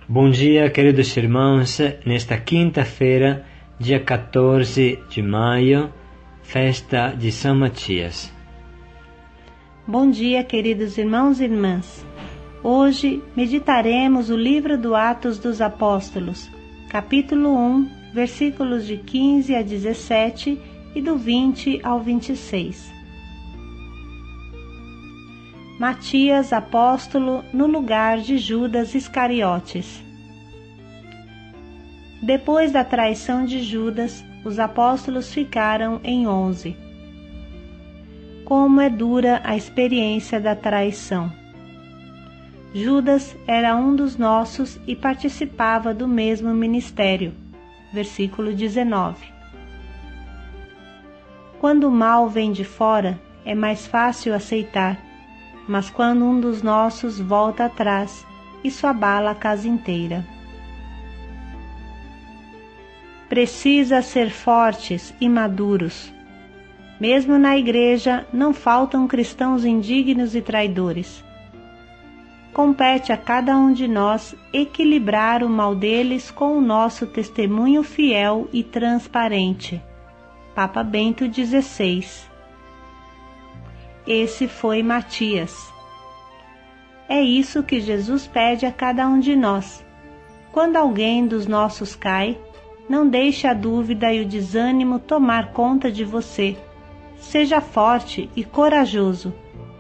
Bom dia, queridos irmãos, nesta quinta-feira, dia 14 de maio, festa de São Matias. Bom dia, queridos irmãos e irmãs. Hoje meditaremos o livro do Atos dos Apóstolos, capítulo 1, versículos de 15 a 17 e do 20 ao 26. Matias, apóstolo, no lugar de Judas Iscariotes. Depois da traição de Judas, os apóstolos ficaram em 11. Como é dura a experiência da traição! Judas era um dos nossos e participava do mesmo ministério. Versículo 19. Quando o mal vem de fora, é mais fácil aceitar. Mas quando um dos nossos volta atrás, isso abala a casa inteira. Precisa ser fortes e maduros. Mesmo na igreja não faltam cristãos indignos e traidores. Compete a cada um de nós equilibrar o mal deles com o nosso testemunho fiel e transparente. Papa Bento XVI. Esse foi Matias. É isso que Jesus pede a cada um de nós. Quando alguém dos nossos cai, não deixe a dúvida e o desânimo tomar conta de você. Seja forte e corajoso,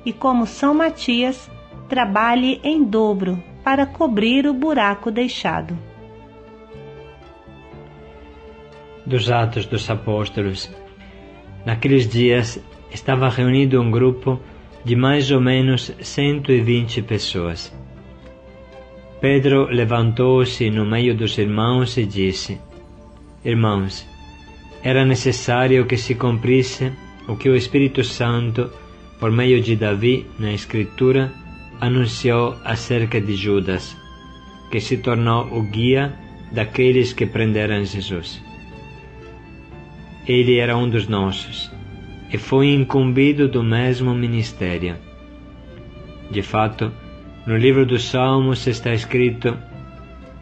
e como São Matias, trabalhe em dobro para cobrir o buraco deixado. Dos Atos dos Apóstolos. Naqueles dias, estava reunido um grupo de mais ou menos 120 pessoas. Pedro levantou-se no meio dos irmãos e disse: Irmãos, era necessário que se cumprisse o que o Espírito Santo, por meio de Davi, na Escritura, anunciou acerca de Judas, que se tornou o guia daqueles que prenderam Jesus. Ele era um dos nossos, e foi incumbido do mesmo ministério. De fato, no livro dos Salmos está escrito: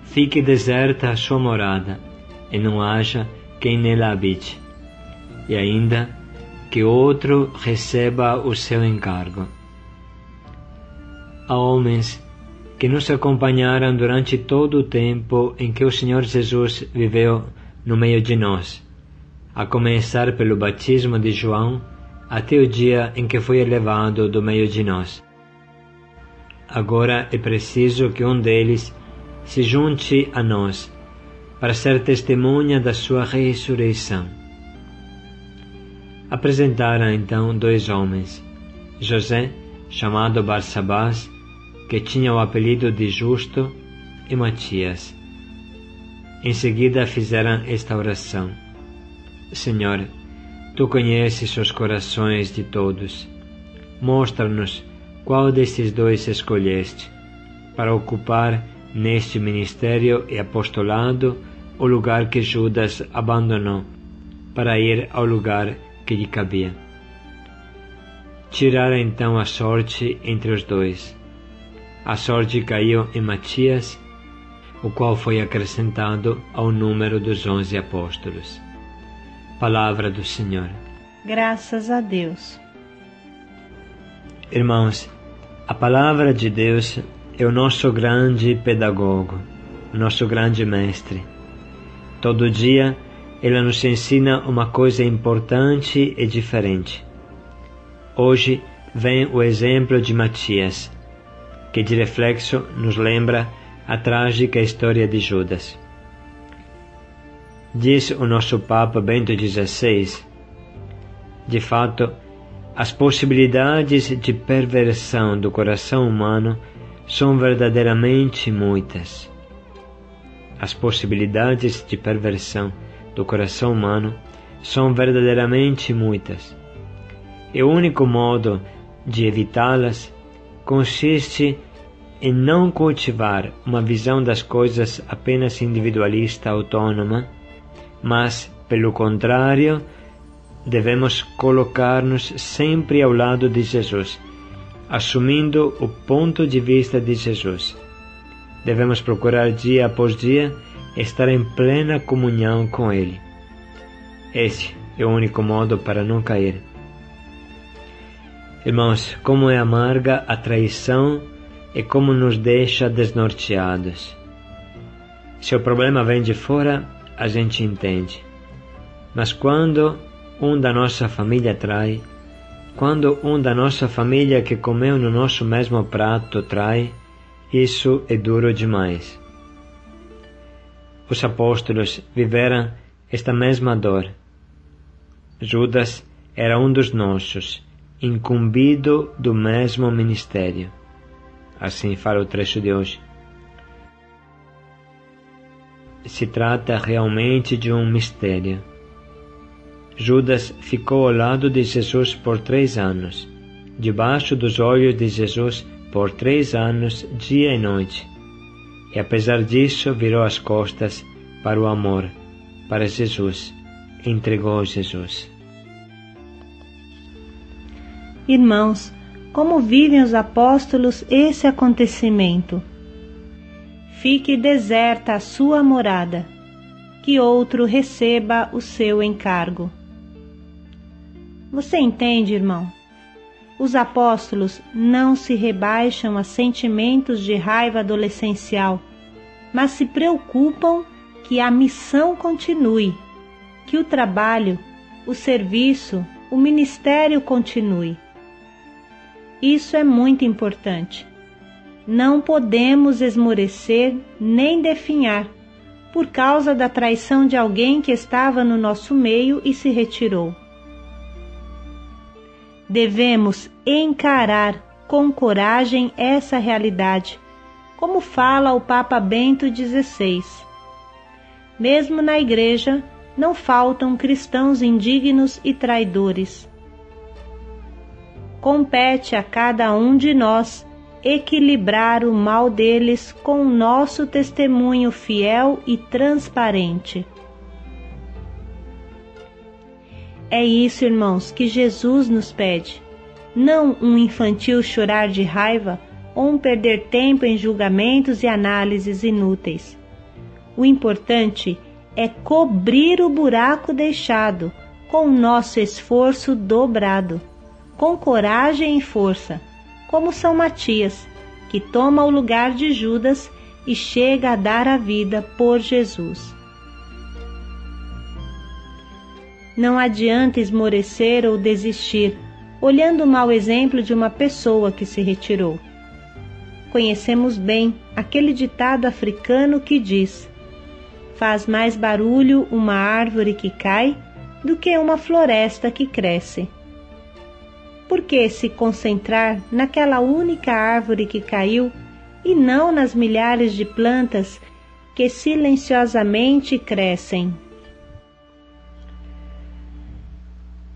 Fique deserta a sua morada, e não haja quem nela habite, e ainda que outro receba o seu encargo. Há homens que nos acompanharam durante todo o tempo em que o Senhor Jesus viveu no meio de nós, a começar pelo batismo de João até o dia em que foi elevado do meio de nós. Agora é preciso que um deles se junte a nós para ser testemunha da sua ressurreição. Apresentaram então 2 homens, José, chamado Barsabás, que tinha o apelido de Justo, e Matias. Em seguida fizeram esta oração: Senhor, Tu conheces os corações de todos. Mostra-nos qual destes 2 escolheste, para ocupar neste ministério e apostolado o lugar que Judas abandonou, para ir ao lugar que lhe cabia. Tiraram então a sorte entre os 2. A sorte caiu em Matias, o qual foi acrescentado ao número dos 11 apóstolos. Palavra do Senhor. Graças a Deus. Irmãos, a palavra de Deus é o nosso grande pedagogo, o nosso grande mestre. Todo dia ela nos ensina uma coisa importante e diferente. Hoje vem o exemplo de Matias, que de reflexo nos lembra a trágica história de Judas. Diz o nosso Papa Bento XVI: de fato, as possibilidades de perversão do coração humano são verdadeiramente muitas. As possibilidades de perversão do coração humano são verdadeiramente muitas. E o único modo de evitá-las consiste em não cultivar uma visão das coisas apenas individualista, autônoma, mas, pelo contrário, devemos colocar-nos sempre ao lado de Jesus, assumindo o ponto de vista de Jesus, devemos procurar dia após dia estar em plena comunhão com Ele. Esse é o único modo para não cair. Irmãos, como é amarga a traição e como nos deixa desnorteados. Se o problema vem de fora, a gente entende. Mas quando um da nossa família trai, quando um da nossa família que comeu no nosso mesmo prato trai, isso é duro demais. Os apóstolos viveram esta mesma dor. Judas era um dos nossos, incumbido do mesmo ministério. Assim fala o trecho de hoje. Se trata realmente de um mistério. Judas ficou ao lado de Jesus por 3 anos, debaixo dos olhos de Jesus por 3 anos, dia e noite. E apesar disso, virou as costas para o amor, para Jesus, entregou Jesus. Irmãos, como vivem os apóstolos esse acontecimento? Fique deserta a sua morada, que outro receba o seu encargo. Você entende, irmão? Os apóstolos não se rebaixam a sentimentos de raiva adolescencial, mas se preocupam que a missão continue, que o trabalho, o serviço, o ministério continue. Isso é muito importante. Não podemos esmorecer nem definhar por causa da traição de alguém que estava no nosso meio e se retirou. Devemos encarar com coragem essa realidade, como fala o Papa Bento XVI. Mesmo na igreja, não faltam cristãos indignos e traidores. Compete a cada um de nós equilibrar o mal deles com o nosso testemunho fiel e transparente. É isso, irmãos, que Jesus nos pede, não um infantil chorar de raiva ou um perder tempo em julgamentos e análises inúteis. O importante é cobrir o buraco deixado com o nosso esforço dobrado, com coragem e força, como São Matias, que toma o lugar de Judas e chega a dar a vida por Jesus. Não adianta esmorecer ou desistir, olhando o mau exemplo de uma pessoa que se retirou. Conhecemos bem aquele ditado africano que diz: faz mais barulho uma árvore que cai do que uma floresta que cresce. Por que se concentrar naquela única árvore que caiu e não nas milhares de plantas que silenciosamente crescem?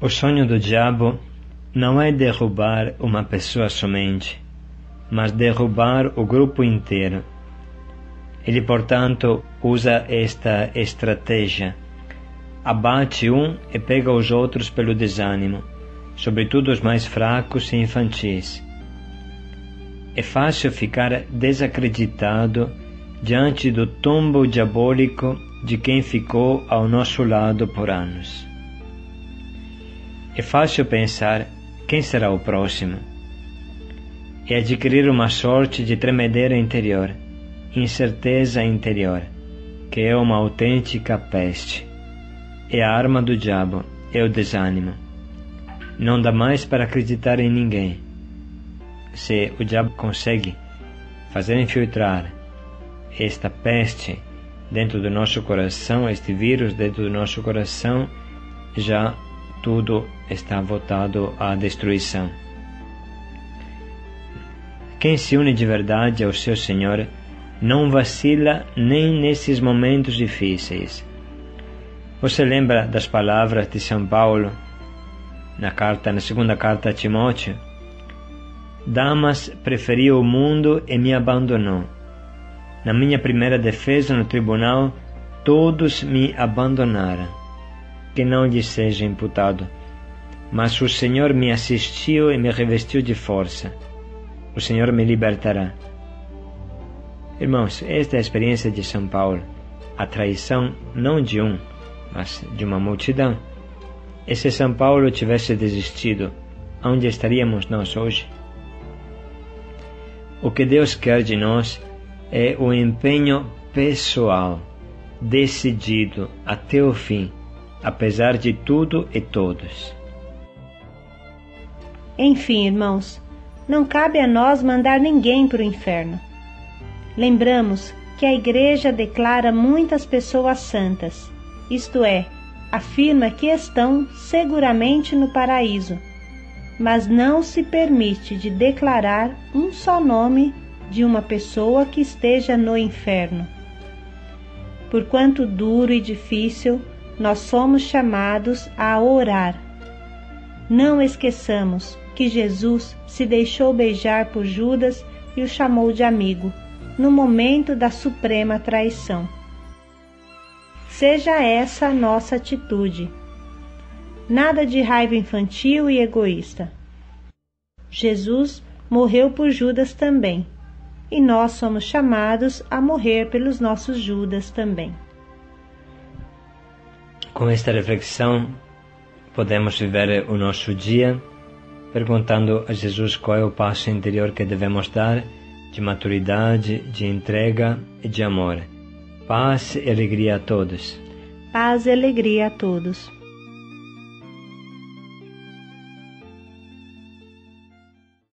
O sonho do diabo não é derrubar uma pessoa somente, mas derrubar o grupo inteiro. Ele, portanto, usa esta estratégia. Abate um e pega os outros pelo desânimo, sobretudo os mais fracos e infantis. É fácil ficar desacreditado diante do tombo diabólico de quem ficou ao nosso lado por anos. É fácil pensar quem será o próximo e adquirir uma sorte de tremedeira interior, incerteza interior, que é uma autêntica peste. É a arma do diabo, é o desânimo. Não dá mais para acreditar em ninguém. Se o diabo consegue fazer infiltrar esta peste dentro do nosso coração, este vírus dentro do nosso coração, já tudo está voltado à destruição. Quem se une de verdade ao seu Senhor não vacila nem nesses momentos difíceis. Você lembra das palavras de São Paulo na segunda carta a Timóteo? Damas preferiu o mundo e me abandonou. Na minha primeira defesa no tribunal, todos me abandonaram. Que não lhe seja imputado. Mas o Senhor me assistiu e me revestiu de força. O Senhor me libertará. Irmãos, esta é a experiência de São Paulo, a traição não de um, mas de uma multidão. E se São Paulo tivesse desistido, onde estaríamos nós hoje? O que Deus quer de nós é o empenho pessoal, decidido até o fim, apesar de tudo e todos. Enfim, irmãos, não cabe a nós mandar ninguém para o inferno. Lembramos que a Igreja declara muitas pessoas santas, isto é, afirma que estão seguramente no paraíso, mas não se permite de declarar um só nome de uma pessoa que esteja no inferno. Por quanto duro e difícil, nós somos chamados a orar. Não esqueçamos que Jesus se deixou beijar por Judas e o chamou de amigo, no momento da suprema traição. Seja essa a nossa atitude. Nada de raiva infantil e egoísta. Jesus morreu por Judas também, e nós somos chamados a morrer pelos nossos Judas também. Com esta reflexão, podemos viver o nosso dia perguntando a Jesus qual é o passo interior que devemos dar de maturidade, de entrega e de amor. Paz e alegria a todos. Paz e alegria a todos.